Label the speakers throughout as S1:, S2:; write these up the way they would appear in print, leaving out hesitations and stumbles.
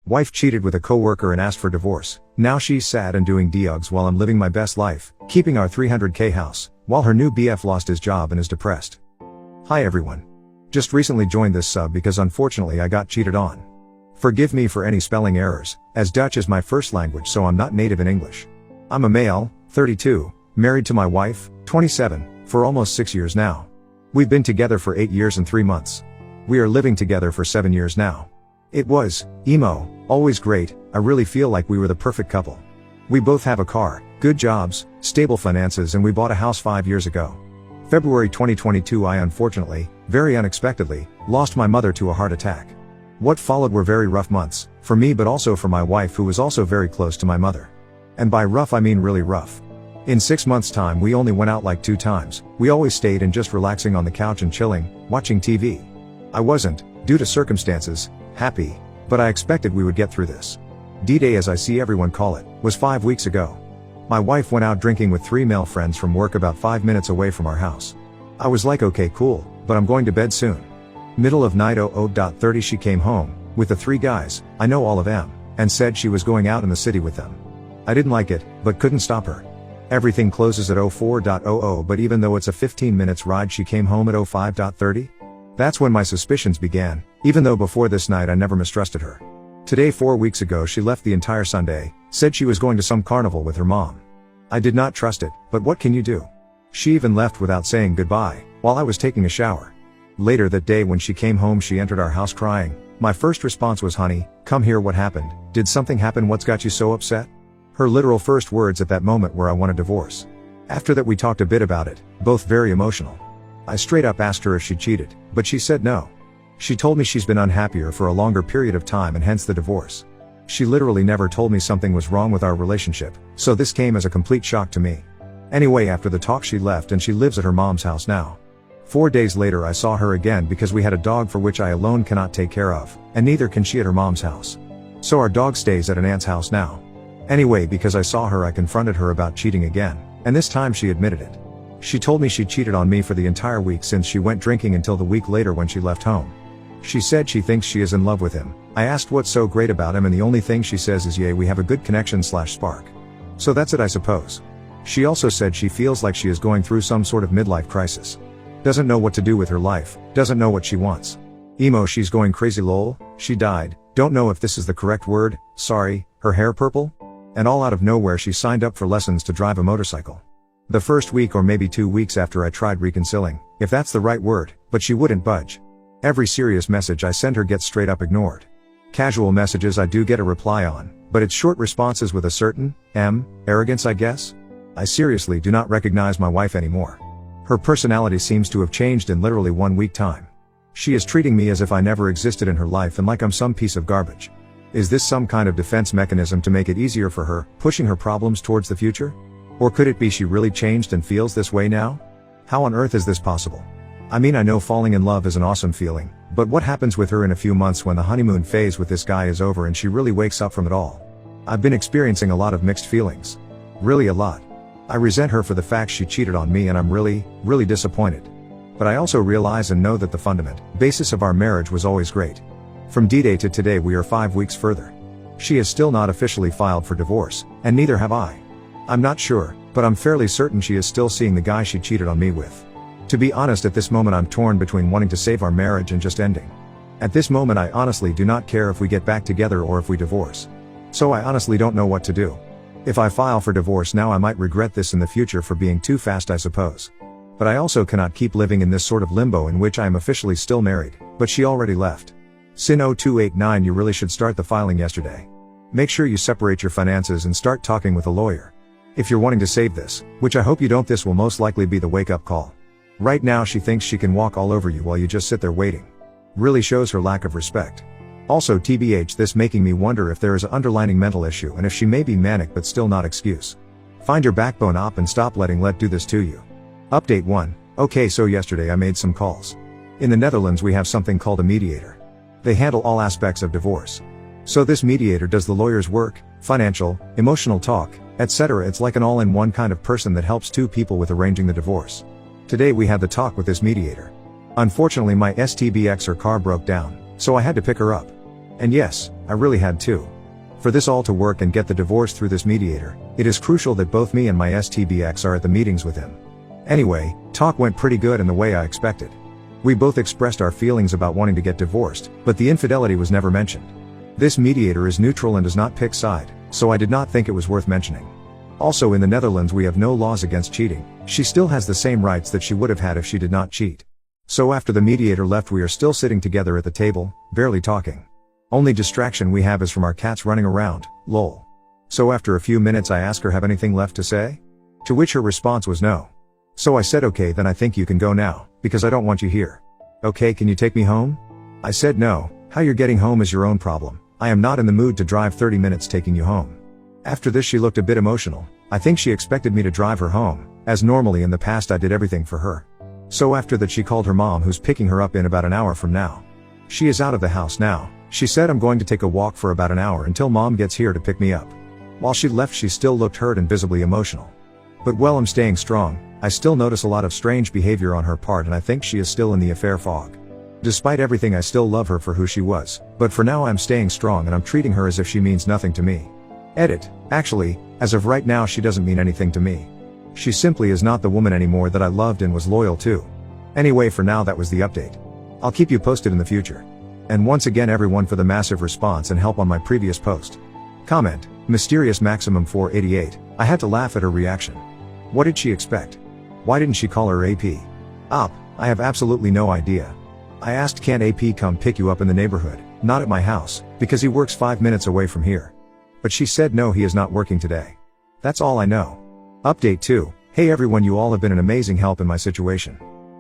S1: Wife cheated with a coworker and asked for divorce. Now she's sad and doing drugs while I'm living my best life, keeping our 300k house, while her new BF lost his job and is depressed. Hi everyone. Just recently joined this sub because unfortunately I got cheated on. Forgive me for any spelling errors, as Dutch is my first language so I'm not native in English. I'm a male, 32, married to my wife, 27, for almost 6 years now. We've been together for 8 years and 3 months. We are living together for 7 years now. It was, always great. I really feel like we were the perfect couple. We both have a car, good jobs, stable finances, and we bought a house 5 years ago. February 2022 I unfortunately, very unexpectedly, lost my mother to a heart attack. What followed were very rough months, for me but also for my wife who was also very close to my mother. And by rough I mean really rough. In 6 months' time we only went out like 2 times, we always stayed in just relaxing on the couch and chilling, watching TV. I wasn't, due to circumstances, happy, but I expected we would get through this. D-Day as I see everyone call it, was 5 weeks ago. My wife went out drinking with 3 male friends from work about 5 minutes away from our house. I was like okay cool, but I'm going to bed soon. Middle of night 00:30 she came home, with the 3 guys, I know all of them, and said she was going out in the city with them. I didn't like it, but couldn't stop her. Everything closes at 04:00 but even though it's a 15 minutes ride she came home at 05:30? That's when my suspicions began, even though before this night I never mistrusted her. Today 4 weeks ago she left the entire Sunday, said she was going to some carnival with her mom. I did not trust it, but what can you do? She even left without saying goodbye, while I was taking a shower. Later that day when she came home she entered our house crying. My first response was honey, come here, what happened? Did something happen? What's got you so upset? Her literal first words at that moment were I want a divorce. After that we talked a bit about it, both very emotional. I straight up asked her if she cheated, but she said no. She told me she's been unhappier for a longer period of time and hence the divorce. She literally never told me something was wrong with our relationship, so this came as a complete shock to me. Anyway, after the talk she left and she lives at her mom's house now. 4 days later I saw her again because we had a dog for which I alone cannot take care of, and neither can she at her mom's house. So our dog stays at an aunt's house now. Anyway, because I saw her I confronted her about cheating again, and this time she admitted it. She told me she cheated on me for the entire week since she went drinking until the week later when she left home. She said she thinks she is in love with him. I asked what's so great about him and the only thing she says is we have a good connection/spark. So that's it I suppose. She also said she feels like she is going through some sort of midlife crisis. Doesn't know what to do with her life, doesn't know what she wants. She's going crazy lol, she died, don't know if this is the correct word, sorry, her hair purple? And all out of nowhere she signed up for lessons to drive a motorcycle. The first week or maybe 2 weeks after I tried reconciling, if that's the right word, but she wouldn't budge. Every serious message I send her gets straight up ignored. Casual messages I do get a reply on, but it's short responses with a certain, arrogance I guess? I seriously do not recognize my wife anymore. Her personality seems to have changed in literally 1 week time. She is treating me as if I never existed in her life and like I'm some piece of garbage. Is this some kind of defense mechanism to make it easier for her, pushing her problems towards the future? Or could it be she really changed and feels this way now? How on earth is this possible? I mean I know falling in love is an awesome feeling, but what happens with her in a few months when the honeymoon phase with this guy is over and she really wakes up from it all? I've been experiencing a lot of mixed feelings. Really a lot. I resent her for the fact she cheated on me and I'm really disappointed. But I also realize and know that the fundament, basis of our marriage was always great. From D-Day to today we are 5 weeks further. She has still not officially filed for divorce, and neither have I. I'm not sure, but I'm fairly certain she is still seeing the guy she cheated on me with. To be honest at this moment I'm torn between wanting to save our marriage and just ending. At this moment I honestly do not care if we get back together or if we divorce. So I honestly don't know what to do. If I file for divorce now I might regret this in the future for being too fast I suppose. But I also cannot keep living in this sort of limbo in which I am officially still married, but she already left. Sin 0289 You really should start the filing yesterday. Make sure you separate your finances and start talking with a lawyer. If you're wanting to save this, which I hope you don't, this will most likely be the wake-up call. Right now she thinks she can walk all over you while you just sit there waiting. Really shows her lack of respect. Also TBH this making me wonder if there is an underlying mental issue and if she may be manic but still not excuse. Find your backbone up and stop letting let do this to you. Update 1. Okay, so yesterday I made some calls. In the Netherlands we have something called a mediator. They handle all aspects of divorce. So this mediator does the lawyer's work, financial, emotional talk, etc. It's like an all-in-one kind of person that helps 2 people with arranging the divorce. Today we had the talk with this mediator. Unfortunately my STBX her car broke down, so I had to pick her up. And yes, I really had to. For this all to work and get the divorce through this mediator, it is crucial that both me and my STBX are at the meetings with him. Anyway, talk went pretty good in the way I expected. We both expressed our feelings about wanting to get divorced, but the infidelity was never mentioned. This mediator is neutral and does not pick side, so I did not think it was worth mentioning. Also, in the Netherlands we have no laws against cheating. She still has the same rights that she would have had if she did not cheat. So after the mediator left, we are still sitting together at the table, barely talking. Only distraction we have is from our cats running around, lol. So after a few minutes I asked her, have anything left to say? To which her response was no. So I said, okay, then I think you can go now, because I don't want you here. Okay, can you take me home? I said no, how you're getting home is your own problem. I am not in the mood to drive 30 minutes taking you home. After this she looked a bit emotional. I think she expected me to drive her home, as normally in the past I did everything for her. So after that she called her mom, who's picking her up in about an hour from now. She is out of the house now. She said, I'm going to take a walk for about an hour until mom gets here to pick me up. While she left she still looked hurt and visibly emotional. But while I'm staying strong, I still notice a lot of strange behavior on her part, and I think she is still in the affair fog. Despite everything I still love her for who she was, but for now I'm staying strong and I'm treating her as if she means nothing to me. Edit. Actually, as of right now she doesn't mean anything to me. She simply is not the woman anymore that I loved and was loyal to. Anyway, for now that was the update. I'll keep you posted in the future. And once again everyone for the massive response and help on my previous post. Comment, Mysterious Maximum 488, I had to laugh at her reaction. What did she expect? Why didn't she call her AP? Op, I have absolutely no idea. I asked, can AP come pick you up in the neighborhood, not at my house, because he works 5 minutes away from here. But she said no, he is not working today. That's all I know. Update 2, hey everyone, you all have been an amazing help in my situation.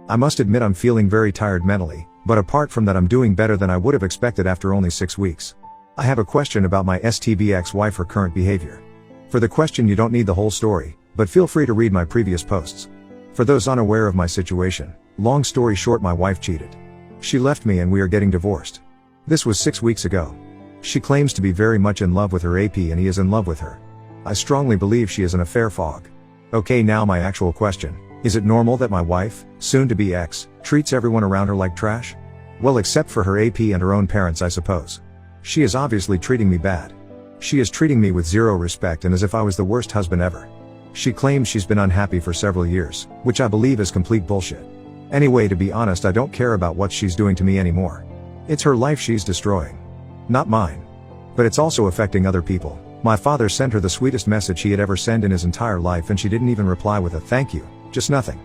S1: I must admit I'm feeling very tired mentally, but apart from that I'm doing better than I would have expected after only 6 weeks. I have a question about my STBX wife, her current behavior. For the question you don't need the whole story, but feel free to read my previous posts. For those unaware of my situation, long story short, my wife cheated. She left me and we are getting divorced. This was 6 weeks ago. She claims to be very much in love with her AP and he is in love with her. I strongly believe she is an affair fog. Okay, now my actual question. Is it normal that my wife, soon to be ex, treats everyone around her like trash? Well, except for her AP and her own parents, I suppose. She is obviously treating me bad. She is treating me with zero respect and as if I was the worst husband ever. She claims she's been unhappy for several years, which I believe is complete bullshit. Anyway, to be honest, I don't care about what she's doing to me anymore. It's her life she's destroying. Not mine. But it's also affecting other people. My father sent her the sweetest message he had ever sent in his entire life and she didn't even reply with a thank you, just nothing.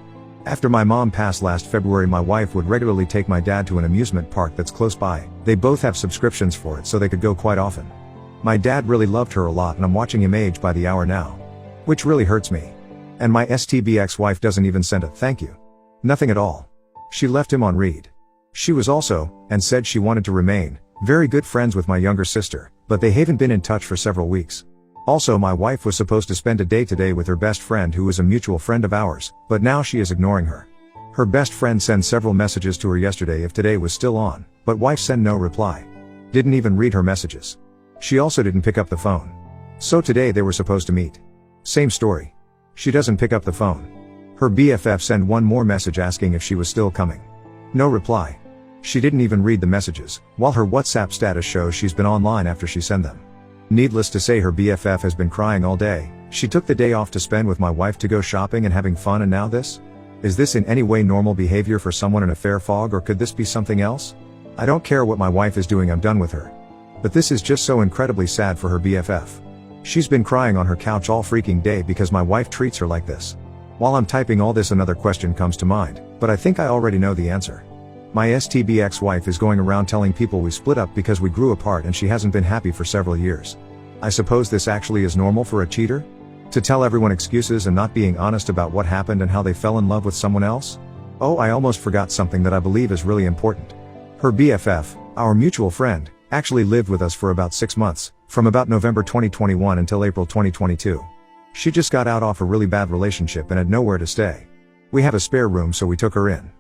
S1: After my mom passed last February, my wife would regularly take my dad to an amusement park that's close by. They both have subscriptions for it so they could go quite often. My dad really loved her a lot and I'm watching him age by the hour now. Which really hurts me. And my STBX wife doesn't even send a thank you. Nothing at all. She left him on read. She was also, and said she wanted to remain, very good friends with my younger sister, but they haven't been in touch for several weeks. Also, my wife was supposed to spend a day today with her best friend who is a mutual friend of ours, but now she is ignoring her. Her best friend sent several messages to her yesterday if today was still on, but wife sent no reply. Didn't even read her messages. She also didn't pick up the phone. So today they were supposed to meet. Same story. She doesn't pick up the phone. Her BFF sent one more message asking if she was still coming. No reply. She didn't even read the messages, while her WhatsApp status shows she's been online after she sent them. Needless to say, her BFF has been crying all day. She took the day off to spend with my wife to go shopping and having fun, and now this? Is this in any way normal behavior for someone in a fair fog, or could this be something else? I don't care what my wife is doing, I'm done with her. But this is just so incredibly sad for her BFF. She's been crying on her couch all freaking day because my wife treats her like this. While I'm typing all this, another question comes to mind, but I think I already know the answer. My STBX wife is going around telling people we split up because we grew apart and she hasn't been happy for several years. I suppose this actually is normal for a cheater? To tell everyone excuses and not being honest about what happened and how they fell in love with someone else? Oh, I almost forgot something that I believe is really important. Her BFF, our mutual friend, actually lived with us for about 6 months, from about November 2021 until April 2022. She just got out of a really bad relationship and had nowhere to stay. We have a spare room, so we took her in.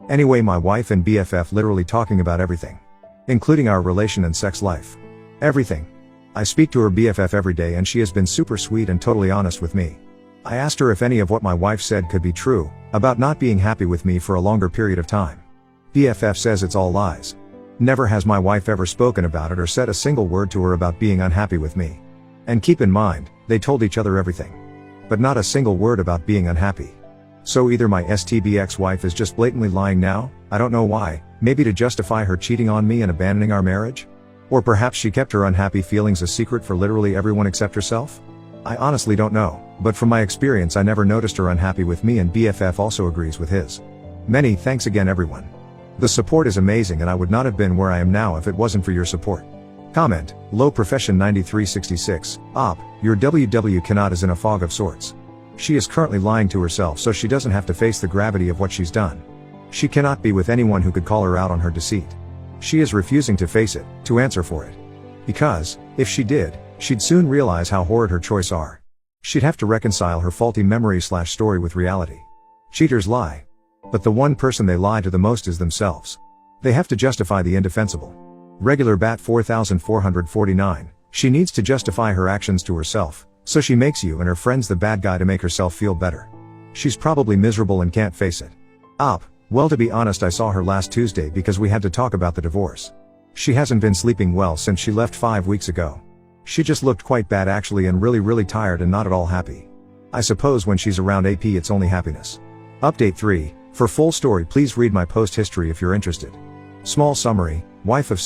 S1: Anyway, my wife and BFF literally talking about everything. Including our relation and sex life. Everything. I speak to her BFF every day and she has been super sweet and totally honest with me. I asked her if any of what my wife said could be true, about not being happy with me for a longer period of time. BFF says it's all lies. Never has my wife ever spoken about it or said a single word to her about being unhappy with me. And keep in mind, they told each other everything. But not a single word about being unhappy. So either my STB ex-wife is just blatantly lying now, I don't know why, maybe to justify her cheating on me and abandoning our marriage? Or perhaps she kept her unhappy feelings a secret for literally everyone except herself? I honestly don't know, but from my experience I never noticed her unhappy with me, and BFF also agrees with his. Many thanks again everyone. The support is amazing and I would not have been where I am now if it wasn't for your support. Comment, low profession 9366, op, your WW cannot is in a fog of sorts. She is currently lying to herself so she doesn't have to face the gravity of what she's done. She cannot be with anyone who could call her out on her deceit. She is refusing to face it, to answer for it. Because, if she did, she'd soon realize how horrid her choices are. She'd have to reconcile her faulty memory/story with reality. Cheaters lie. But the one person they lie to the most is themselves. They have to justify the indefensible. Regular bat 4449, she needs to justify her actions to herself, so she makes you and her friends the bad guy to make herself feel better. She's probably miserable and can't face it. Op, well, to be honest, I saw her last Tuesday because we had to talk about the divorce. She hasn't been sleeping well since she left 5 weeks ago. She just looked quite bad actually, and really tired and not at all happy. I suppose when she's around AP it's only happiness. Update 3, for full story please read my post history if you're interested. Small summary, wife of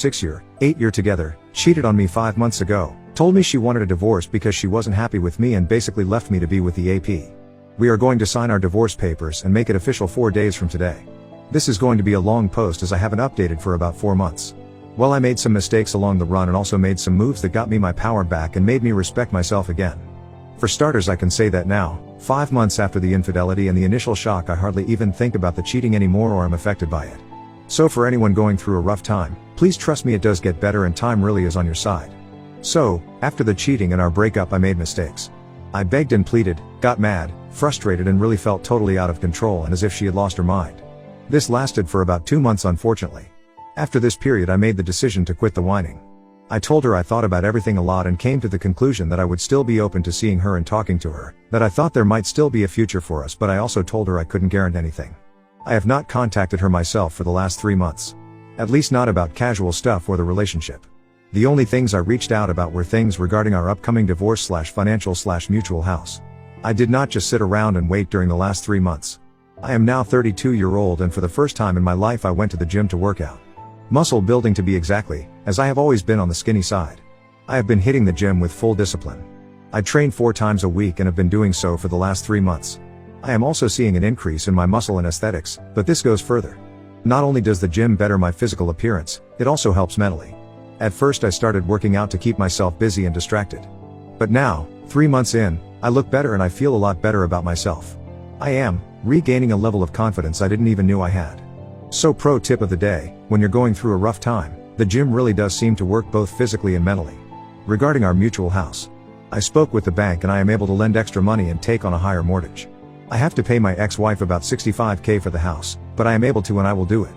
S1: 8 year together, cheated on me 5 months ago, told me she wanted a divorce because she wasn't happy with me and basically left me to be with the AP. We are going to sign our divorce papers and make it official 4 days from today. This is going to be a long post as I haven't updated for about 4 months. Well, I made some mistakes along the run and also made some moves that got me my power back and made me respect myself again. For starters, I can say that now, 5 months after the infidelity and the initial shock, I hardly even think about the cheating anymore or am affected by it. So for anyone going through a rough time, please trust me, it does get better and time really is on your side. So, after the cheating and our breakup, I made mistakes. I begged and pleaded, got mad, frustrated, and really felt totally out of control and as if she had lost her mind. This lasted for about 2 months unfortunately. After this period I made the decision to quit the whining. I told her I thought about everything a lot and came to the conclusion that I would still be open to seeing her and talking to her, that I thought there might still be a future for us, but I also told her I couldn't guarantee anything. I have not contacted her myself for the last 3 months. At least not about casual stuff or the relationship. The only things I reached out about were things regarding our upcoming divorce/financial/mutual house. I did not just sit around and wait during the last 3 months. I am now 32-year-old and for the first time in my life I went to the gym to work out. Muscle building to be exactly, as I have always been on the skinny side. I have been hitting the gym with full discipline. I train 4 times a week and have been doing so for the last 3 months. I am also seeing an increase in my muscle and aesthetics, but this goes further. Not only does the gym better my physical appearance, it also helps mentally. At first I started working out to keep myself busy and distracted. But now, 3 months in, I look better and I feel a lot better about myself. I am regaining a level of confidence I didn't even knew I had. So pro tip of the day, when you're going through a rough time, the gym really does seem to work both physically and mentally. Regarding our mutual house, I spoke with the bank and I am able to lend extra money and take on a higher mortgage. I have to pay my ex-wife about $65,000 for the house, but I am able to and I will do it.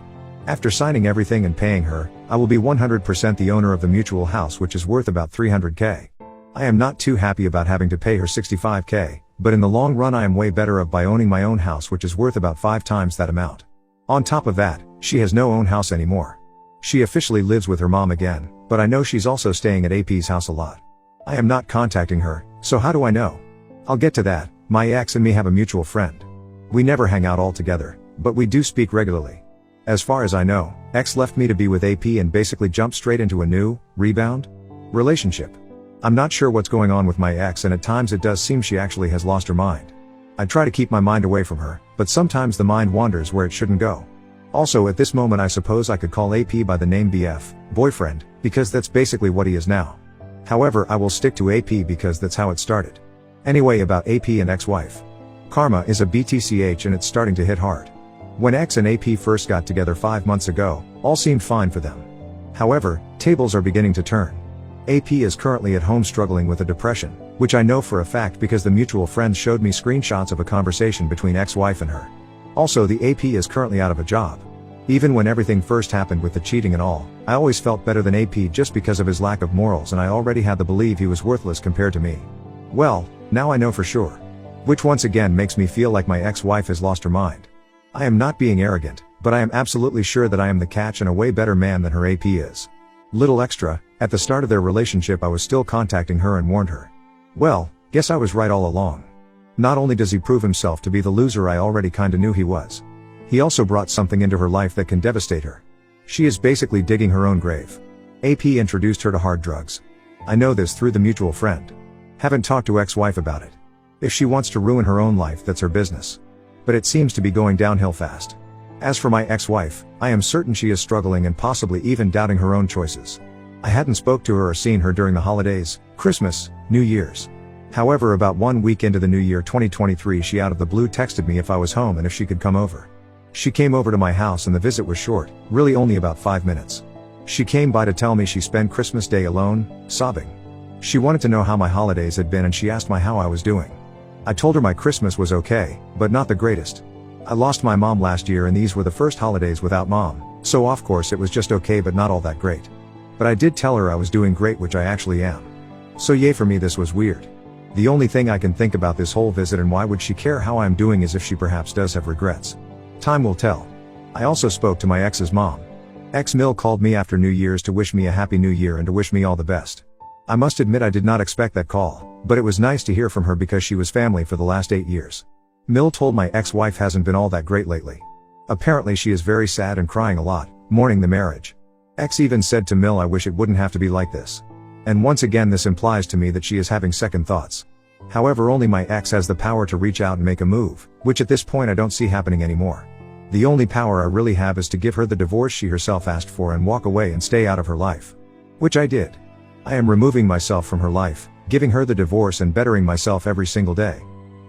S1: After signing everything and paying her, I will be 100% the owner of the mutual house, which is worth about $300,000. I am not too happy about having to pay her $65,000, but in the long run I am way better off by owning my own house, which is worth about 5 times that amount. On top of that, she has no own house anymore. She officially lives with her mom again, but I know she's also staying at AP's house a lot. I am not contacting her, so how do I know? I'll get to that. My ex and me have a mutual friend. We never hang out all together, but we do speak regularly. As far as I know, ex left me to be with AP and basically jumped straight into a new, rebound relationship. I'm not sure what's going on with my ex, and at times it does seem she actually has lost her mind. I try to keep my mind away from her, but sometimes the mind wanders where it shouldn't go. Also at this moment I suppose I could call AP by the name BF, boyfriend, because that's basically what he is now. However, I will stick to AP because that's how it started. Anyway, about AP and ex-wife. Karma is a BTCH and it's starting to hit hard. When ex and AP first got together 5 months ago, all seemed fine for them. However, tables are beginning to turn. AP is currently at home struggling with a depression, which I know for a fact because the mutual friends showed me screenshots of a conversation between ex-wife and her. Also, the AP is currently out of a job. Even when everything first happened with the cheating and all, I always felt better than AP just because of his lack of morals, and I already had the belief he was worthless compared to me. Well, now I know for sure. Which once again makes me feel like my ex-wife has lost her mind. I am not being arrogant, but I am absolutely sure that I am the catch and a way better man than her AP is. Little extra, at the start of their relationship I was still contacting her and warned her. Well, guess I was right all along. Not only does he prove himself to be the loser I already kinda knew he was, he also brought something into her life that can devastate her. She is basically digging her own grave. AP introduced her to hard drugs. I know this through the mutual friend. Haven't talked to ex-wife about it. If she wants to ruin her own life, that's her business. But it seems to be going downhill fast. As for my ex-wife, I am certain she is struggling and possibly even doubting her own choices. I hadn't spoke to her or seen her during the holidays, Christmas, New Year's. However, about 1 week into the new year 2023, she out of the blue texted me if I was home and if she could come over. She came over to my house and the visit was short, really only about 5 minutes. She came by to tell me she spent Christmas Day alone, sobbing. She wanted to know how my holidays had been and she asked me how I was doing. I told her my Christmas was okay, but not the greatest. I lost my mom last year and these were the first holidays without mom, so of course it was just okay but not all that great. But I did tell her I was doing great, which I actually am. So yay for me, this was weird. The only thing I can think about this whole visit and why would she care how I'm doing is if she perhaps does have regrets. Time will tell. I also spoke to my ex's mom. Ex-Mill called me after New Year's to wish me a happy new year and to wish me all the best. I must admit I did not expect that call, but it was nice to hear from her because she was family for the last 8 years. Mill told my ex-wife hasn't been all that great lately. Apparently she is very sad and crying a lot, mourning the marriage. Ex even said to Mill, I wish it wouldn't have to be like this. And once again this implies to me that she is having second thoughts. However, only my ex has the power to reach out and make a move, which at this point I don't see happening anymore. The only power I really have is to give her the divorce she herself asked for and walk away and stay out of her life. Which I did. I am removing myself from her life, giving her the divorce and bettering myself every single day.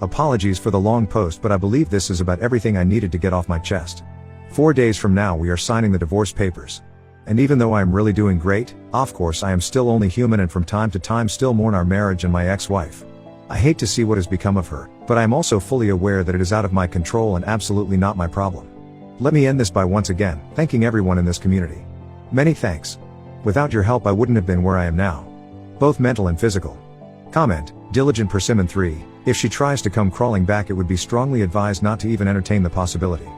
S1: Apologies for the long post, but I believe this is about everything I needed to get off my chest. 4 days from now we are signing the divorce papers. And even though I am really doing great, of course I am still only human and from time to time still mourn our marriage and my ex-wife. I hate to see what has become of her, but I am also fully aware that it is out of my control and absolutely not my problem. Let me end this by once again thanking everyone in this community. Many thanks. Without your help I wouldn't have been where I am now. Both mental and physical. Comment, Diligent Persimmon 3, if she tries to come crawling back it would be strongly advised not to even entertain the possibility.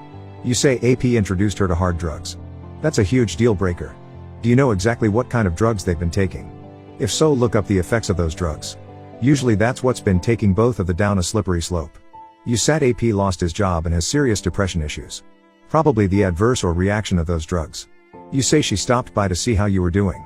S1: You say AP introduced her to hard drugs. That's a huge deal breaker. Do you know exactly what kind of drugs they've been taking? If so, look up the effects of those drugs. Usually that's what's been taking both of them down a slippery slope. You said AP lost his job and has serious depression issues. Probably the adverse or reaction of those drugs. You say she stopped by to see how you were doing.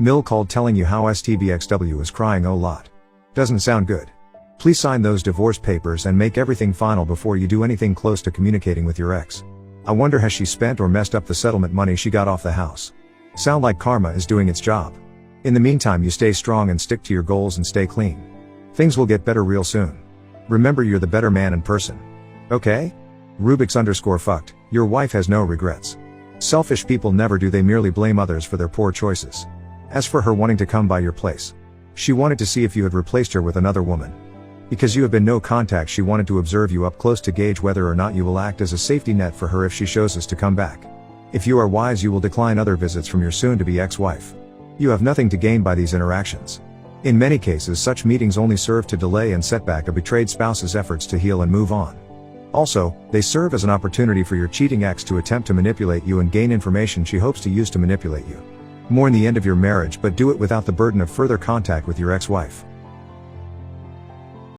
S1: Mill called telling you how STBXW is crying a lot. Doesn't sound good. Please sign those divorce papers and make everything final before you do anything close to communicating with your ex. I wonder has she spent or messed up the settlement money she got off the house? Sound like karma is doing its job. In the meantime you stay strong and stick to your goals and stay clean. Things will get better real soon. Remember you're the better man and person. Okay? Rubix_fucked, your wife has no regrets. Selfish people never do, they merely blame others for their poor choices. As for her wanting to come by your place, she wanted to see if you had replaced her with another woman. Because you have been no contact, she wanted to observe you up close to gauge whether or not you will act as a safety net for her if she shows us to come back. If you are wise you will decline other visits from your soon-to-be ex-wife. You have nothing to gain by these interactions. In many cases such meetings only serve to delay and set back a betrayed spouse's efforts to heal and move on. Also, they serve as an opportunity for your cheating ex to attempt to manipulate you and gain information she hopes to use to manipulate you. Mourn the end of your marriage, but do it without the burden of further contact with your ex-wife.